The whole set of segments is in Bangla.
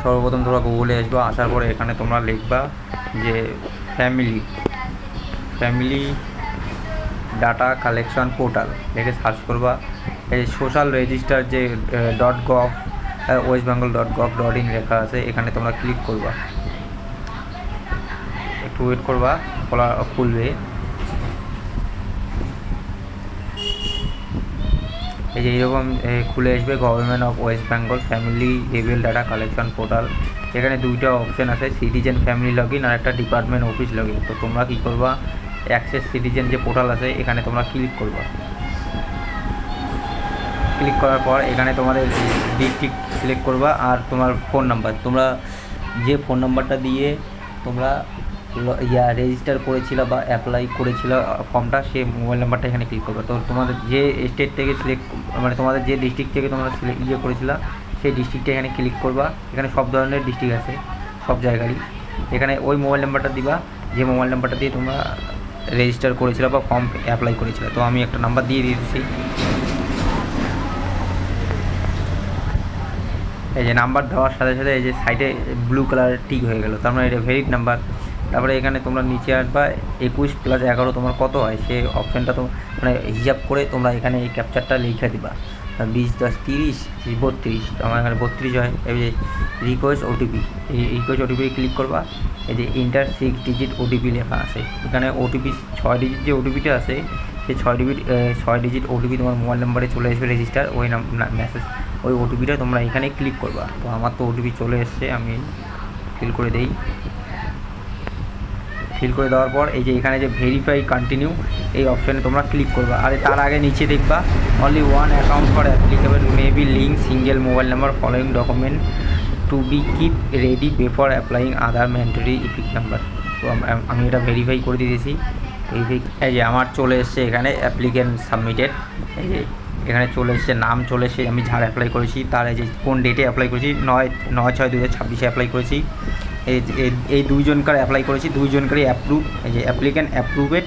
সর্বপ্রথম তোমরা গুগলে আসবা, আসার পরে এখানে তোমরা লিখবা যে ফ্যামিলি ডাটা কালেকশন পোর্টাল লিখে সার্চ করবা। এই সোশ্যাল রেজিস্টার যে .gov westbengal.gov.in লেখা আছে, এখানে তোমরা ক্লিক করবা। একটু ওয়েট করবা, খুলবে। এই যে এইরকম খুলে আসবে government of West Bengal family level data collection portal. এখানে দুইটা অপশান আছে, সিটিজেন ফ্যামিলি লগ ইন আর একটা ডিপার্টমেন্ট অফিস লগ ইন। তো তোমরা কী করবা, অ্যাক্সেস সিটিজেন যে পোর্টাল আছে এখানে তোমরা ক্লিক করবা। ক্লিক করার পর এখানে তোমাদের ডিস্ট্রিক্ট সিলেক্ট করবা আর তোমার ফোন নাম্বার, তোমরা যে ফোন নাম্বারটা দিয়ে তোমরা রেজিস্টার করেছিল বা অ্যাপ্লাই করেছিল ফর্মটা, সেই মোবাইল নাম্বারটা এখানে ক্লিক করবে। তো তোমাদের যে স্টেট থেকে সিলেক্ট মানে তোমাদের যে ডিস্ট্রিক্ট থেকে তোমরা করেছিল সেই ডিস্ট্রিক্টটা এখানে ক্লিক করবা। এখানে সব ধরনের ডিস্ট্রিক্ট আছে, সব জায়গারই। এখানে ওই মোবাইল নাম্বারটা দিবা যে মোবাইল নাম্বারটা দিয়ে তোমরা রেজিস্টার করেছিল বা ফর্ম অ্যাপ্লাই করেছিল। তো আমি একটা নাম্বার দিয়ে দিয়েছি। এই যে নাম্বার দেওয়ার সাথে সাথে এই যে সাইডে ব্লু কালার টিক হয়ে গেল, তার মানে এটা ভ্যালিড নাম্বার। তারপরে এখানে তোমরা নিচে আসবা, 21 + 11 তোমার কত হয় সেই অপশানটা তো মানে হিসাব করে তোমরা এখানে এই ক্যাপচারটা লিখে দিবা। 20 10 30 32, আমার এখানে 32 হয়। এই যে রিকোয়েস্ট ওটিপি, এই রিকোয়েস্ট ওটিপি ক্লিক করবা। এই যে ইন্টার 6 ডিজিট ওটিপি লেখা আছে, এখানে ওটিপি 6 ডিজিট যে ওটিপিটা আছে সেই 6 ডিজিট ওটিপি তোমার মোবাইল নাম্বারে চলে আসবে রেজিস্টার। ওই মেসেজ ওই ওটিপিটা তোমরা এখানে ক্লিক করবা। তো আমার তো ওটিপি চলে এসছে, আমি ফিল করে দেই। ফিল করে দেওয়ার পর এই যে এখানে যে ভেরিফাই কন্টিনিউ এই অপশানে তোমরা ক্লিক করবা। আর তার আগে নিচে দেখবা only one account for applicable may be link single mobile number following document to be keep ready before applying other mandatory EPIC number. তো আমি এটা ভেরিফাই করে দিয়েছি। এই যে আমার চলে এসছে এখানে অ্যাপ্লিকেন্ট সাবমিটেড। এই যে এখানে চলে এসছে নাম চলে এসছে, আমি যার অ্যাপ্লাই করেছি তার এই যে কোন ডেটে অ্যাপ্লাই করেছি, 9/6/2026 অ্যাপ্লাই করেছি। এই দুইজনকার অ্যাপ্লাই করেছি, দুইজনকারই অ্যাপ্রুভ। এই যে অ্যাপ্লিক্যান্ট অ্যাপ্রুভেড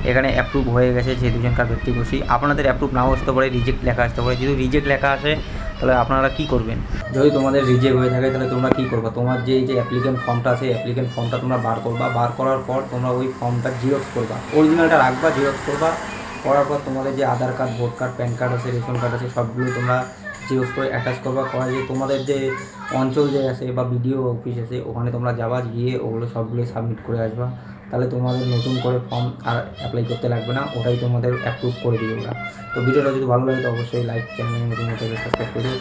এখানে অ্যাপ্রুভ হয়ে গেছে যে দুজনকার ব্যক্তি করছি। আপনাদের অ্যাপ্রুভ নাও আসতে পারে, রিজেক্ট লেখা আসতে পারে। যদি রিজেক্ট লেখা আসে তাহলে আপনারা কী করবেন, যদি তোমাদের রিজেক্ট হয়ে থাকে তাহলে তোমরা কী করবা, তোমার যে অ্যাপ্লিকেন্ট ফর্মটা আছে অ্যাপ্লিকেন্ট ফর্মটা তোমরা বার করবা। বার করার পর তোমরা ওই ফর্মটা জিরক্স করবা, অরিজিনালটা রাখবা, জিরক্স করবা। করার পর তোমাদের যে Aadhaar card, vote card, PAN card আছে, রেশন কার্ড আছে, সবগুলো তোমরা জিরক্স করে অ্যাটাচ করবা। করা যে তোমাদের যে অঞ্চল যে আছে বা বিডিও অফিস আছে ওখানে তোমরা যাবা, গিয়ে ওগুলো সবগুলো সাবমিট করে আসবা। তাহলে তোমাদের নতুন করে ফর্ম আর অ্যাপ্লাই করতে লাগবে না, ওটাই তোমাদের অ্যাপ্রুভ করে দিবে ওরা। তো ভিডিওটা যদি ভালো লাগে তো অবশ্যই লাইক, চ্যানেল নতুন সাবস্ক্রাইব করে দেবে।